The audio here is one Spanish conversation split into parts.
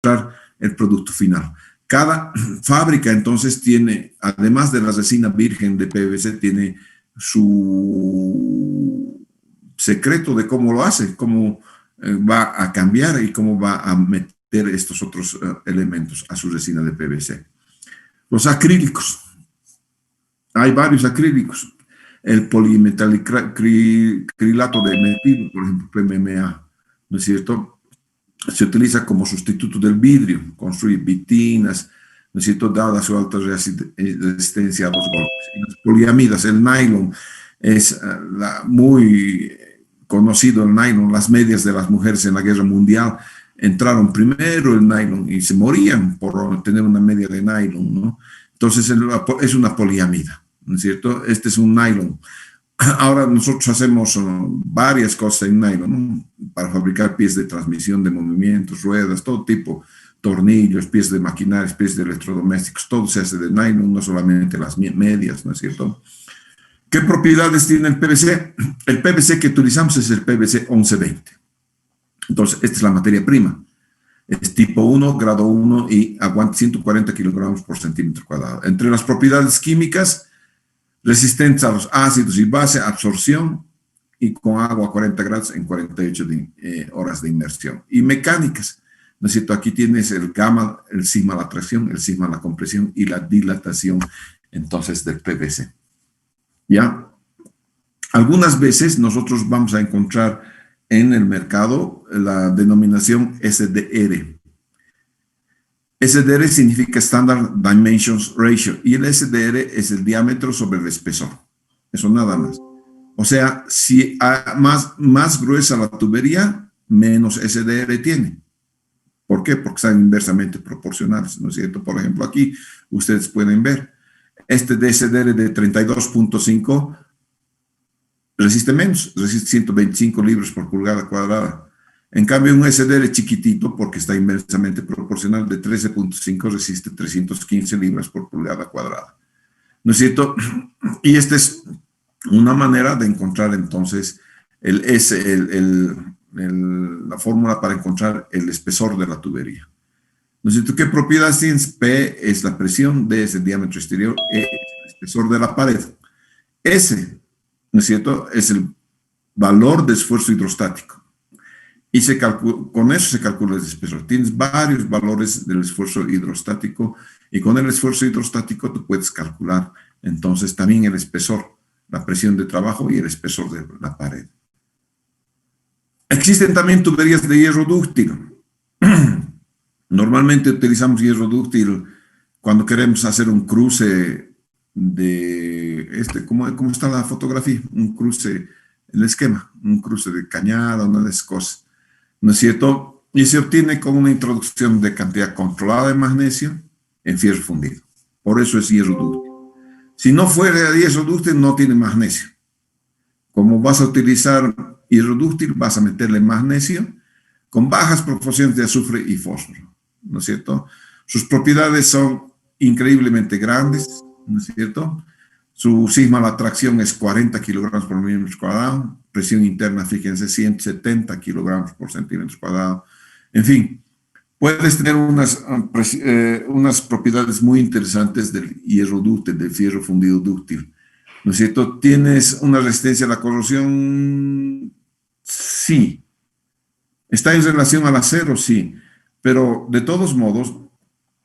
mostrar el producto final. Cada fábrica entonces tiene, además de la resina virgen de PVC, tiene su secreto de cómo lo hace, cómo va a cambiar y cómo va a meter estos otros elementos a su resina de PVC. Los acrílicos. Hay varios acrílicos. El polimetalicrilato de metilo, por ejemplo, PMMA, ¿no es cierto? Se utiliza como sustituto del vidrio, construye vitinas, ¿no es cierto?, dada su alta resistencia a los golpes. Y las poliamidas, el nylon, es muy conocido el nylon. Las medias de las mujeres en la guerra mundial entraron primero el nylon y se morían por tener una media de nylon, ¿no? Entonces es una poliamida, ¿no es cierto? Este es un nylon. Ahora nosotros hacemos varias cosas en nylon, ¿no?, para fabricar piezas de transmisión de movimientos, ruedas, todo tipo, tornillos, piezas de maquinarias, piezas de electrodomésticos, todo se hace de nylon, no solamente las medias, ¿no es cierto? ¿Qué propiedades tiene el PVC? El PVC que utilizamos es el PVC 1120. Entonces, esta es la materia prima. Es tipo 1, grado 1 y aguanta 140 kilogramos por centímetro cuadrado. Entre las propiedades químicas, resistentes a los ácidos y base, absorción y con agua a 40 grados en 48 horas de inmersión. Y mecánicas, ¿no es cierto? Aquí tienes el gamma, el sigma la atracción, el sigma la compresión y la dilatación, entonces, del PVC. ¿Ya? Algunas veces nosotros vamos a encontrar en el mercado la denominación SDR. SDR significa Standard Dimensions Ratio, y el SDR es el diámetro sobre el espesor. Eso nada más. O sea, si más gruesa la tubería, menos SDR tiene. ¿Por qué? Porque están inversamente proporcionales, ¿no es cierto? Por ejemplo, aquí ustedes pueden ver, este SDR de 32.5 resiste menos, resiste 125 libras por pulgada cuadrada. En cambio, un SDR chiquitito, porque está inversamente proporcional, de 13.5 resiste 315 libras por pulgada cuadrada. ¿No es cierto? Y esta es una manera de encontrar entonces la fórmula para encontrar el espesor de la tubería. ¿No es cierto? ¿Qué propiedades tienes? P es la presión, D es el diámetro exterior, E es el espesor de la pared. S, ¿no es cierto?, es el valor de esfuerzo hidrostático. Y con eso se calcula el espesor. Tienes varios valores del esfuerzo hidrostático y con el esfuerzo hidrostático tú puedes calcular entonces también el espesor, la presión de trabajo y el espesor de la pared. Existen también tuberías de hierro dúctil. Normalmente utilizamos hierro dúctil cuando queremos hacer un cruce de, ¿cómo está la fotografía? Un cruce, el esquema, un cruce de cañada, una de esas cosas, ¿no es cierto? Y se obtiene con una introducción de cantidad controlada de magnesio en fierro fundido. Por eso es hierro dúctil. Si no fuera hierro dúctil, no tiene magnesio. Como vas a utilizar hierro dúctil, vas a meterle magnesio con bajas proporciones de azufre y fósforo, ¿no es cierto? Sus propiedades son increíblemente grandes, ¿no es cierto? Su sigma la atracción es 40 kilogramos por milímetro cuadrado, presión interna, fíjense, 170 kilogramos por centímetro cuadrado. En fin, puedes tener unas propiedades muy interesantes del hierro dúctil, del fierro fundido dúctil, ¿no es cierto? ¿Tienes una resistencia a la corrosión? Sí. ¿Está en relación al acero? Sí. Pero de todos modos,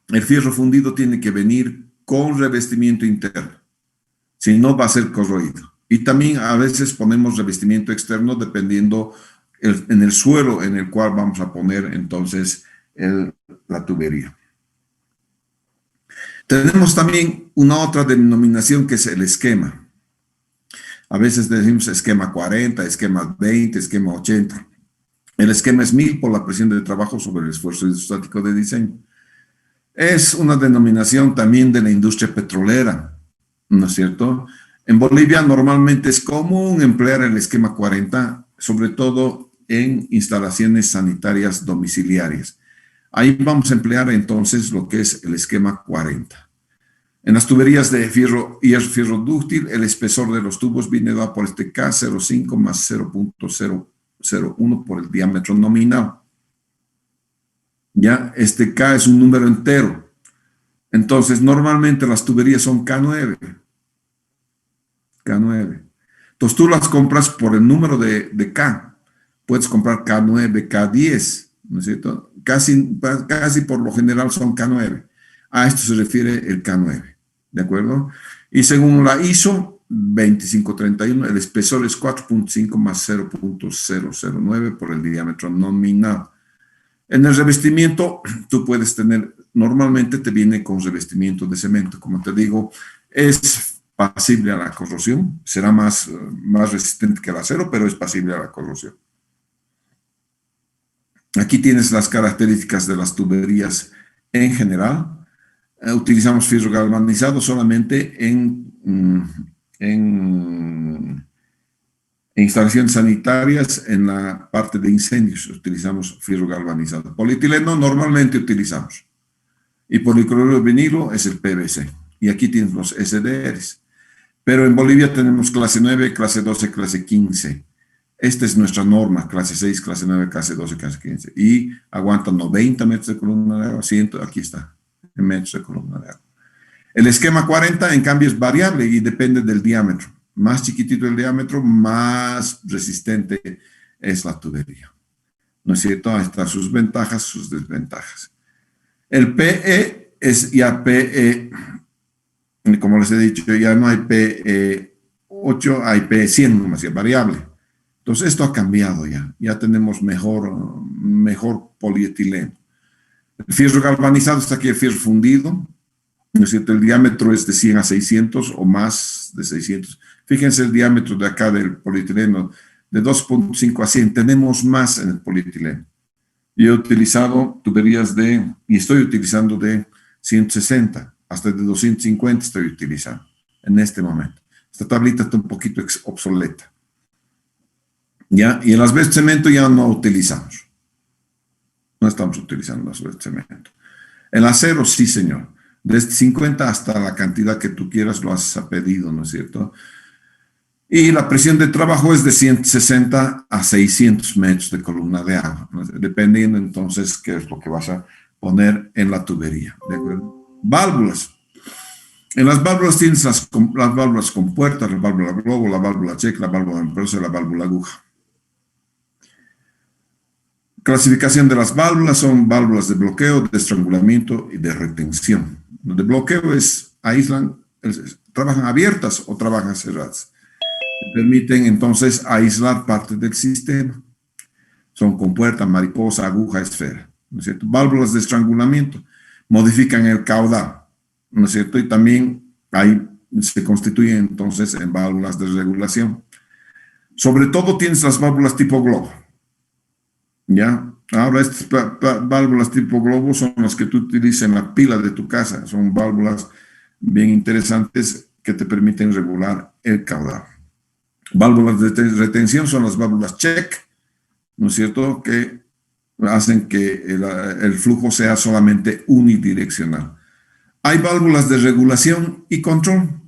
el fierro fundido tiene que venir con revestimiento interno. Si no, va a ser corroído. Y también a veces ponemos revestimiento externo dependiendo en el suelo en el cual vamos a poner entonces la tubería. Tenemos también una otra denominación que es el esquema. A veces decimos esquema 40, esquema 20, esquema 80. El esquema es 1000 por la presión de trabajo sobre el esfuerzo hidrostático de diseño. Es una denominación también de la industria petrolera, ¿no es cierto? En Bolivia normalmente es común emplear el esquema 40, sobre todo en instalaciones sanitarias domiciliarias. Ahí vamos a emplear entonces lo que es el esquema 40. En las tuberías de fierro y fierro dúctil, el espesor de los tubos viene dado por este K05 más 0.001 por el diámetro nominal. ya, este K es un número entero. Entonces, normalmente las tuberías son K9. K9. Entonces, tú las compras por el número de K. Puedes comprar K9, K10, ¿no es cierto? Casi por lo general son K9. A esto se refiere el K9, ¿de acuerdo? Y según la ISO 2531, el espesor es 4.5 más 0.009 por el diámetro nominal. En el revestimiento, tú puedes tener, normalmente te viene con revestimiento de cemento. Como te digo, es pasible a la corrosión, será más resistente que el acero, pero es pasible a la corrosión. Aquí tienes las características de las tuberías en general. Utilizamos fierro galvanizado solamente en instalaciones sanitarias, en la parte de incendios utilizamos fierro galvanizado. Polietileno normalmente utilizamos. Y policloruro de vinilo es el PVC. Y aquí tienes los SDRs. Pero en Bolivia tenemos clase 9, clase 12, clase 15. Esta es nuestra norma, clase 6, clase 9, clase 12, clase 15. Y aguanta 90 metros de columna de agua, 100, aquí está, en metros de columna de agua. El esquema 40, en cambio, es variable y depende del diámetro. Más chiquitito el diámetro, más resistente es la tubería. ¿No es cierto? Ahí están sus ventajas, sus desventajas. El PE es ya PE, como les he dicho, ya no hay PE8, hay PE100 nomás, ya variable. Entonces, esto ha cambiado ya. Ya tenemos mejor polietileno. El fierro galvanizado está aquí, el fierro fundido. ¿No es cierto? El diámetro es de 100 a 600 o más de 600. Fíjense el diámetro de acá del polietileno, de 2.5 a 100. Tenemos más en el polietileno. Yo he utilizado tuberías y estoy utilizando de 160, hasta de 250 estoy utilizando en este momento. Esta tablita está un poquito obsoleta. ¿Ya? Y el asbesto cemento ya no utilizamos. No estamos utilizando el asbesto cemento. El acero, sí, señor. Desde 50 hasta la cantidad que tú quieras lo haces a pedido, ¿no es cierto? Y la presión de trabajo es de 160 a 600 metros de columna de agua, ¿no? Dependiendo entonces qué es lo que vas a poner en la tubería. ¿De acuerdo? Válvulas. En las válvulas tienes las válvulas con puertas, la válvula globo, la válvula check, la válvula empresa y la válvula aguja. Clasificación de las válvulas son válvulas de bloqueo, de estrangulamiento y de retención. De bloqueo trabajan abiertas o trabajan cerradas. Permiten entonces aislar parte del sistema. Son con puerta, mariposa, aguja, esfera, ¿no es cierto? Válvulas de estrangulamiento modifican el caudal, ¿no es cierto? Y también ahí se constituyen entonces en válvulas de regulación. Sobre todo tienes las válvulas tipo globo, ¿ya? Ahora estas válvulas tipo globo son las que tú utilizas en la pila de tu casa. Son válvulas bien interesantes que te permiten regular el caudal. Válvulas de retención son las válvulas check, ¿no es cierto?, que hacen que el flujo sea solamente unidireccional. Hay válvulas de regulación y control.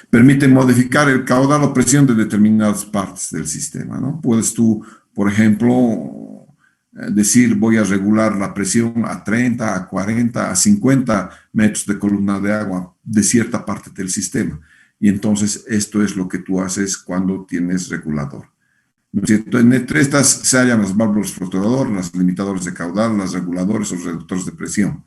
Permiten modificar el caudal o presión de determinadas partes del sistema, ¿no? Puedes tú, por ejemplo, decir voy a regular la presión a 30, a 40, a 50 metros de columna de agua de cierta parte del sistema. Y entonces esto es lo que tú haces cuando tienes regulador, ¿no es cierto? Entre estas se hallan las válvulas fluctuadoras, las limitadores de caudal, las reguladores o reductores de presión,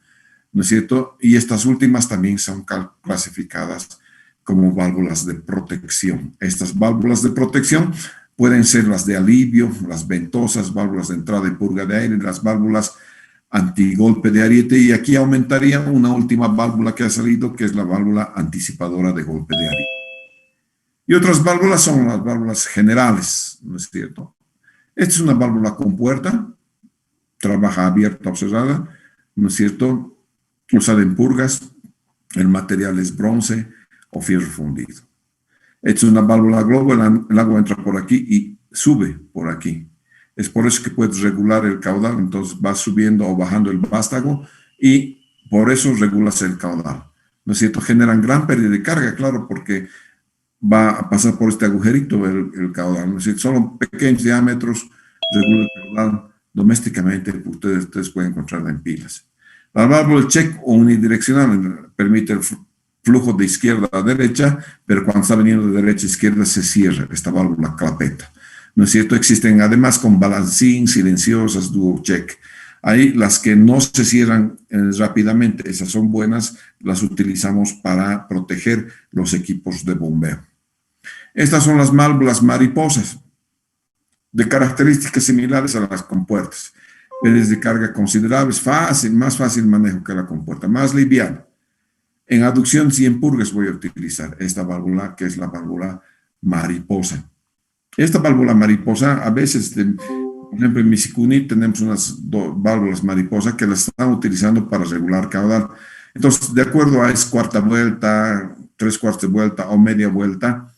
¿no es cierto? Y estas últimas también son clasificadas como válvulas de protección. Estas válvulas de protección pueden ser las de alivio, las ventosas, válvulas de entrada y purga de aire, las válvulas antigolpe de ariete, y aquí aumentaría una última válvula que ha salido, que es la válvula anticipadora de golpe de ariete. Y otras válvulas son las válvulas generales, ¿no es cierto? Esta es una válvula con puerta, trabaja abierta o cerrada, ¿no es cierto? Usada en purgas, el material es bronce o fierro fundido. Esta es una válvula globo, el agua entra por aquí y sube por aquí. Es por eso que puedes regular el caudal, entonces vas subiendo o bajando el vástago y por eso regulas el caudal, ¿no es cierto? Generan gran pérdida de carga, claro, porque va a pasar por este agujerito el caudal, ¿no es cierto? Solo pequeños diámetros regula el caudal domésticamente ustedes pueden encontrarla en pilas. La válvula check o unidireccional permite el flujo de izquierda a derecha, pero cuando está viniendo de derecha a izquierda se cierra esta válvula clapeta. ¿No es cierto? Existen además con balancín, silenciosas, duo check. Ahí las que no se cierran rápidamente, esas son buenas, las utilizamos para proteger los equipos de bombeo. Estas son las válvulas mariposas, de características similares a las compuertas. Pérdida de carga considerables, fácil, más fácil manejo que la compuerta, más liviana. En aducción y en purgas voy a utilizar esta válvula, que es la válvula mariposa. Esta válvula mariposa, a veces, por ejemplo, en Misicuni tenemos unas válvulas mariposa que las están utilizando para regular caudal. Entonces, de acuerdo a es cuarta vuelta, 3/4 de vuelta o media vuelta,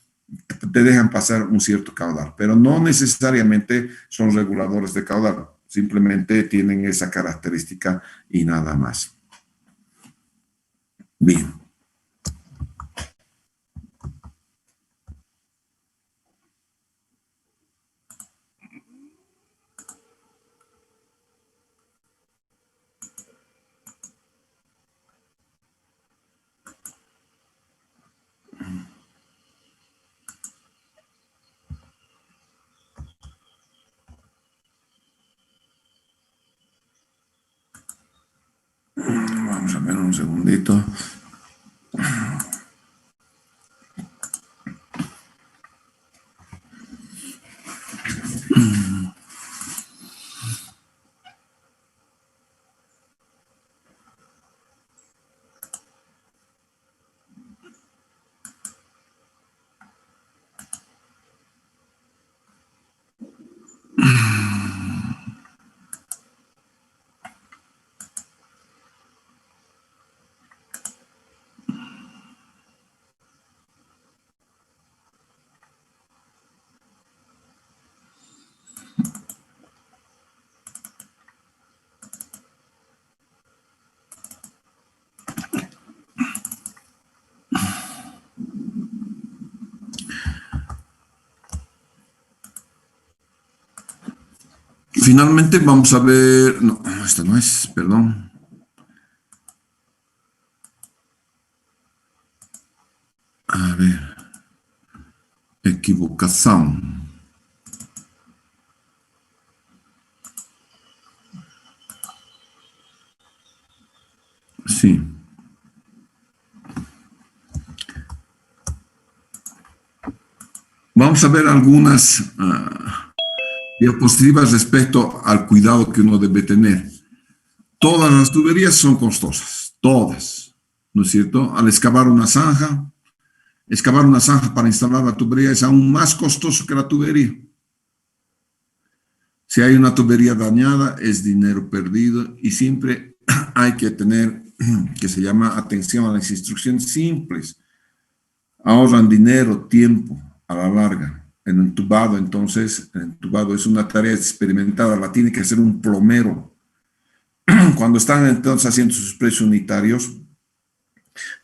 te dejan pasar un cierto caudal, pero no necesariamente son reguladores de caudal, simplemente tienen esa característica y nada más. Bien. Vamos a ver un segundito. Finalmente vamos a ver, no, esta no es, perdón. A ver, equivocación. Sí. Vamos a ver algunas diapositivas respecto al cuidado que uno debe tener. Todas las tuberías son costosas, todas, ¿no es cierto? Al excavar una zanja para instalar la tubería es aún más costoso que la tubería. Si hay una tubería dañada, es dinero perdido y siempre hay que tener, que se llama atención a las instrucciones simples. Ahorran dinero, tiempo, a la larga. El entubado, entonces, el entubado es una tarea experimentada, la tiene que hacer un plomero. Cuando están entonces haciendo sus precios unitarios,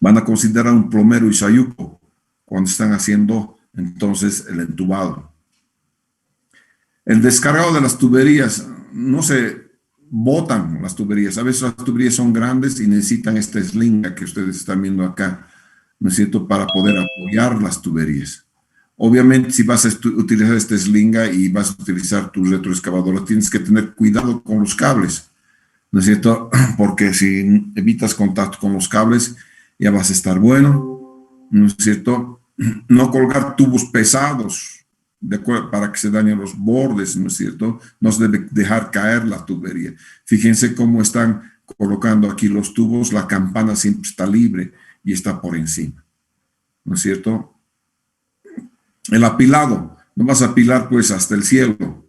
van a considerar un plomero y sayuco cuando están haciendo entonces el entubado. El descargado de las tuberías, no se botan las tuberías, a veces las tuberías son grandes y necesitan esta slinga que ustedes están viendo acá, ¿no es cierto?, para poder apoyar las tuberías. Obviamente, si vas a utilizar esta slinga y vas a utilizar tu retroexcavadora, tienes que tener cuidado con los cables, ¿no es cierto? Porque si evitas contacto con los cables, ya vas a estar bueno, ¿no es cierto? No colgar tubos pesados para que se dañen los bordes, ¿no es cierto? No se debe dejar caer la tubería. Fíjense cómo están colocando aquí los tubos, la campana siempre está libre y está por encima, ¿no es cierto? El apilado, no vas a apilar pues hasta el cielo,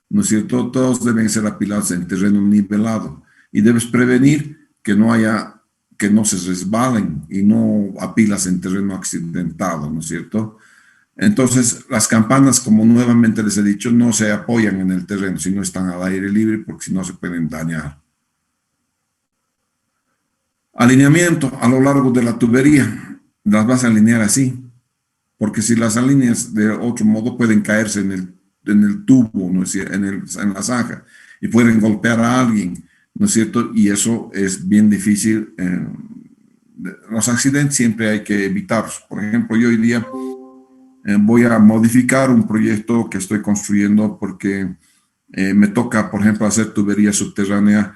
¿no es cierto? Todos deben ser apilados en terreno nivelado y debes prevenir que no se resbalen y no apilas en terreno accidentado, ¿no es cierto? Entonces, las campanas, como nuevamente les he dicho, no se apoyan en el terreno, sino están al aire libre porque si no se pueden dañar. Alineamiento a lo largo de la tubería, las vas a alinear así, porque si las alineas de otro modo pueden caerse en el tubo, ¿no es cierto?, en la zanja, y pueden golpear a alguien, ¿no es cierto? Y eso es bien difícil. Los accidentes siempre hay que evitarlos. Por ejemplo, yo hoy día voy a modificar un proyecto que estoy construyendo porque me toca, por ejemplo, hacer tubería subterránea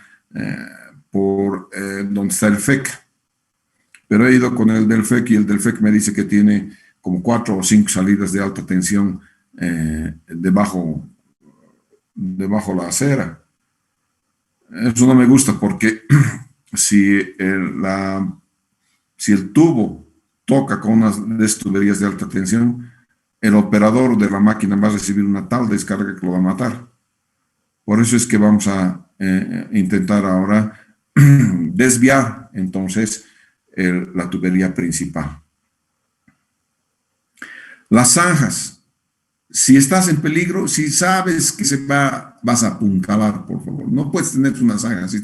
por donde está el FEC. Pero he ido con el del FEC y el del FEC me dice que tiene como 4 o 5 salidas de alta tensión debajo la acera. Eso no me gusta porque si el tubo toca con unas de estas tuberías de alta tensión, el operador de la máquina va a recibir una tal descarga que lo va a matar. Por eso es que vamos a intentar ahora desviar entonces la tubería principal. Las zanjas. Si estás en peligro, si sabes que vas a apuntalar, por favor. No puedes tener una zanja así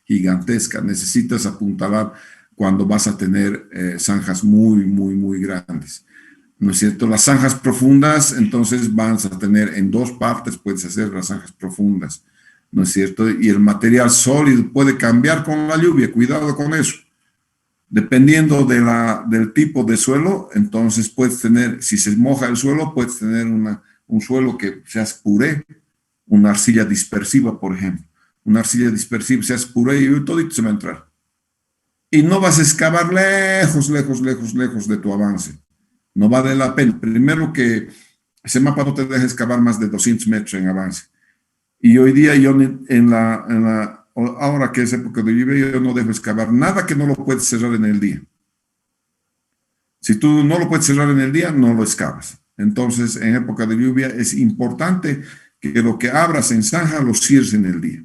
gigantesca. Necesitas apuntalar cuando vas a tener zanjas muy, muy, muy grandes. ¿No es cierto? Las zanjas profundas, entonces vas a tener en 2 partes, puedes hacer las zanjas profundas. ¿No es cierto? Y el material sólido puede cambiar con la lluvia. Cuidado con eso. Dependiendo del tipo de suelo, entonces puedes tener, si se moja el suelo, puedes tener un suelo que sea puré, una arcilla dispersiva, por ejemplo. Una arcilla dispersiva, sea puré y todo se va a entrar. Y no vas a excavar lejos, lejos, lejos, lejos de tu avance. No vale la pena. Primero que ese mapa no te deja excavar más de 200 metros en avance. Y hoy día yo ahora que es época de lluvia, yo no dejo excavar nada que no lo puedes cerrar en el día. Si tú no lo puedes cerrar en el día, no lo excavas. Entonces, en época de lluvia es importante que lo que abras en zanja lo cierres en el día.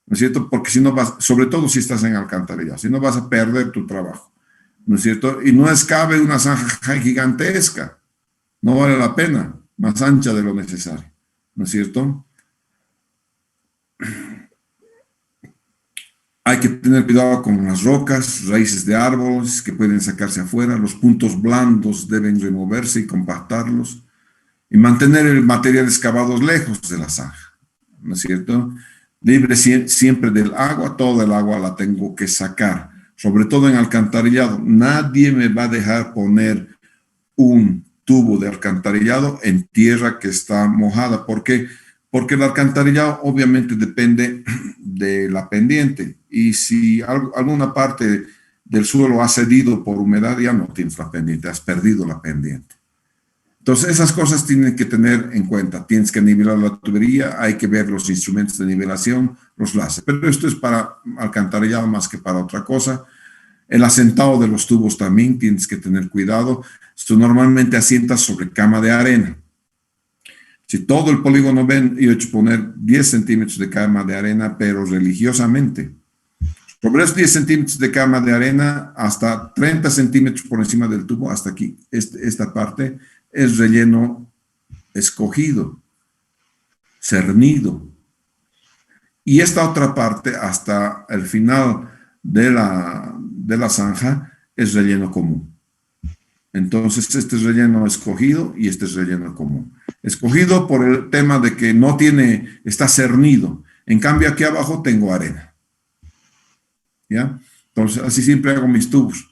¿No es cierto? Porque si no vas, sobre todo si estás en alcantarillado, si no vas a perder tu trabajo. ¿No es cierto? Y no excabe una zanja gigantesca. No vale la pena, más ancha de lo necesario. ¿No es cierto? Hay que tener cuidado con las rocas, raíces de árboles que pueden sacarse afuera. Los puntos blandos deben removerse y compactarlos. Y mantener el material excavado lejos de la zanja. ¿No es cierto? Libre siempre del agua. Toda el agua la tengo que sacar. Sobre todo en alcantarillado. Nadie me va a dejar poner un tubo de alcantarillado en tierra que está mojada. ¿Por qué? Porque el alcantarillado obviamente depende de la pendiente y si alguna parte del suelo ha cedido por humedad, ya no tienes la pendiente, has perdido la pendiente. Entonces esas cosas tienen que tener en cuenta. Tienes que nivelar la tubería, hay que ver los instrumentos de nivelación, los láseres. Pero esto es para alcantarillado más que para otra cosa. El asentado de los tubos también tienes que tener cuidado. Esto normalmente asienta sobre cama de arena. Si todo el polígono ven, yo he hecho poner 10 centímetros de cama de arena, pero religiosamente. Sobre esos 10 centímetros de cama de arena, hasta 30 centímetros por encima del tubo, hasta aquí, esta parte, es relleno escogido, cernido. Y esta otra parte, hasta el final de la zanja, es relleno común. Entonces, este es relleno escogido y este es relleno común. Escogido por el tema de que está cernido. En cambio, aquí abajo tengo arena. ¿Ya? Entonces, así siempre hago mis tubos.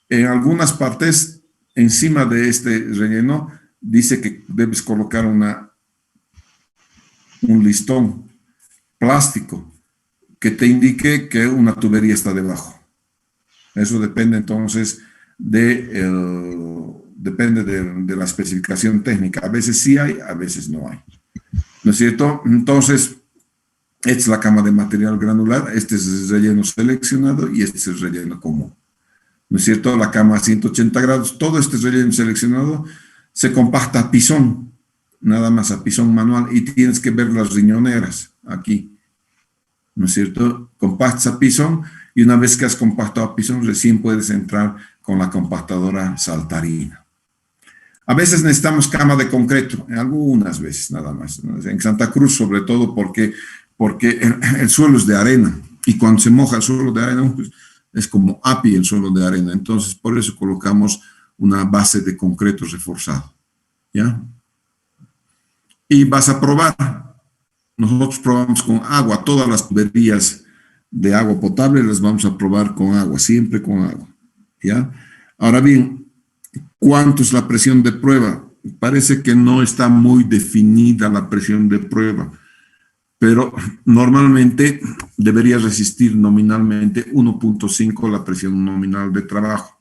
En algunas partes, encima de este relleno, dice que debes colocar un listón plástico que te indique que una tubería está debajo. Eso depende entonces depende de la especificación técnica. A veces sí hay, a veces no hay. ¿No es cierto? Entonces, esta es la cama de material granular, este es el relleno seleccionado y este es el relleno común. ¿No es cierto? La cama a 180 grados, todo este relleno seleccionado se compacta a pisón, nada más a pisón manual, y tienes que ver las riñoneras aquí. ¿No es cierto? Compactas a pisón y una vez que has compactado a pisón, recién puedes entrar con la compactadora saltarina. A veces necesitamos cama de concreto, algunas veces nada más. En Santa Cruz sobre todo porque el suelo es de arena y cuando se moja el suelo de arena pues, es como API el suelo de arena. Entonces por eso colocamos una base de concreto reforzado. ¿Ya? Y vas a probar. nosotros probamos con agua, todas las tuberías de agua potable las vamos a probar con agua, siempre con agua, ¿ya? Ahora bien, ¿cuánto es la presión de prueba? Parece que no está muy definida la presión de prueba, pero normalmente debería resistir nominalmente 1.5 la presión nominal de trabajo.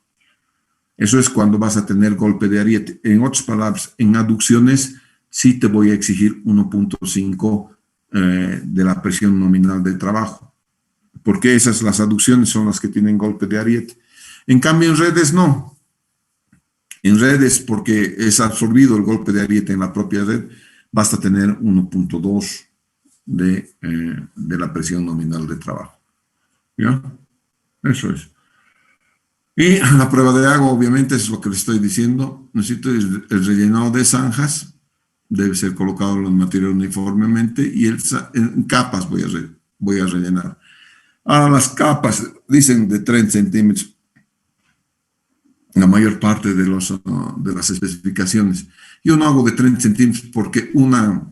Eso es cuando vas a tener golpe de ariete. En otras palabras, en aducciones sí te voy a exigir 1.5 de la presión nominal de trabajo, porque esas, las aducciones son las que tienen golpe de ariete. En cambio, en redes no. En redes, porque es absorbido el golpe de ariete en la propia red, basta tener 1.2 de la presión nominal de trabajo. ¿Ya? Eso es. Y la prueba de agua, obviamente, es lo que les estoy diciendo. Necesito el rellenado de zanjas, debe ser colocado en el material uniformemente y en capas voy a rellenar. Ahora las capas dicen de 30 centímetros, la mayor parte de las especificaciones. Yo no hago de 30 centímetros porque una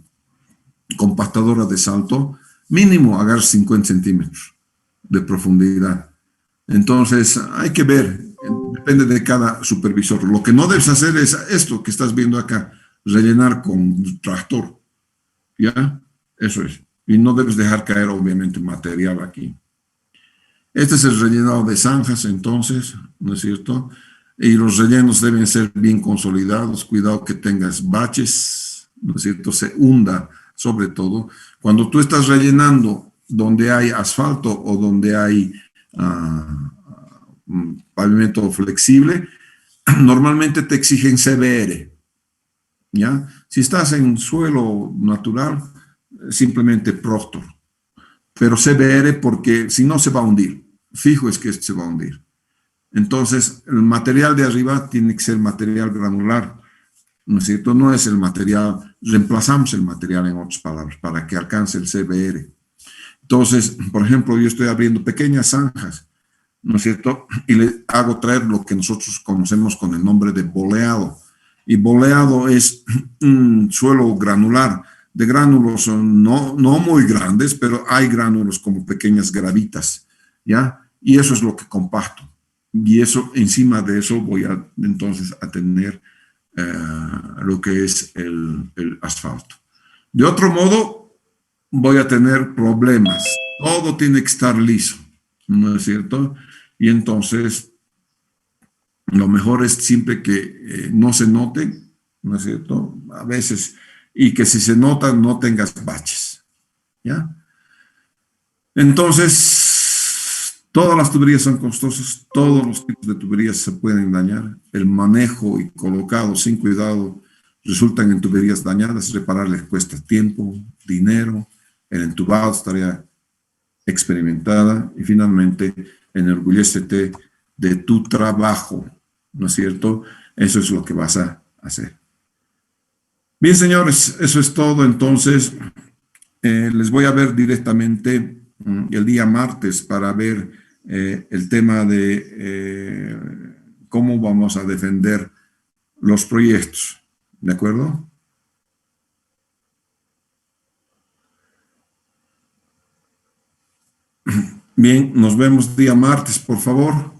compactadora de salto mínimo agarra 50 centímetros de profundidad. Entonces hay que ver, depende de cada supervisor. Lo que no debes hacer es esto que estás viendo acá, rellenar con tractor, ¿ya? Eso es. Y no debes dejar caer obviamente material aquí. Este es el rellenado de zanjas, entonces, ¿no es cierto? Y los rellenos deben ser bien consolidados, cuidado que tengas baches, ¿no es cierto? Se hunda, sobre todo. Cuando tú estás rellenando donde hay asfalto o donde hay pavimento flexible, normalmente te exigen CBR, ¿ya? Si estás en suelo natural, simplemente Proctor, pero CBR porque si no se va a hundir, fijo es que se va a hundir. Entonces, el material de arriba tiene que ser material granular, ¿no es cierto? No es el material, reemplazamos el material en otras palabras, para que alcance el CBR. Entonces, por ejemplo, yo estoy abriendo pequeñas zanjas, ¿no es cierto? Y le hago traer lo que nosotros conocemos con el nombre de boleado. Y boleado es un suelo granular, de gránulos no muy grandes, pero hay gránulos como pequeñas gravitas, ¿ya? Y eso es lo que compacto. Y eso, encima de eso, voy entonces a tener lo que es el asfalto. De otro modo, voy a tener problemas. Todo tiene que estar liso, ¿no es cierto? Y entonces, lo mejor es siempre que no se note, ¿no es cierto? A veces, y que si se nota, no tengas baches, ¿ya? Entonces, todas las tuberías son costosas, todos los tipos de tuberías se pueden dañar. El manejo y colocado sin cuidado resultan en tuberías dañadas. Repararles cuesta tiempo, dinero. El entubado es tarea experimentada. Y finalmente, enorgullécete de tu trabajo, ¿no es cierto? Eso es lo que vas a hacer. Bien, señores, eso es todo. Entonces, les voy a ver directamente el día martes para ver el tema de cómo vamos a defender los proyectos. ¿De acuerdo? Bien, nos vemos día martes, por favor.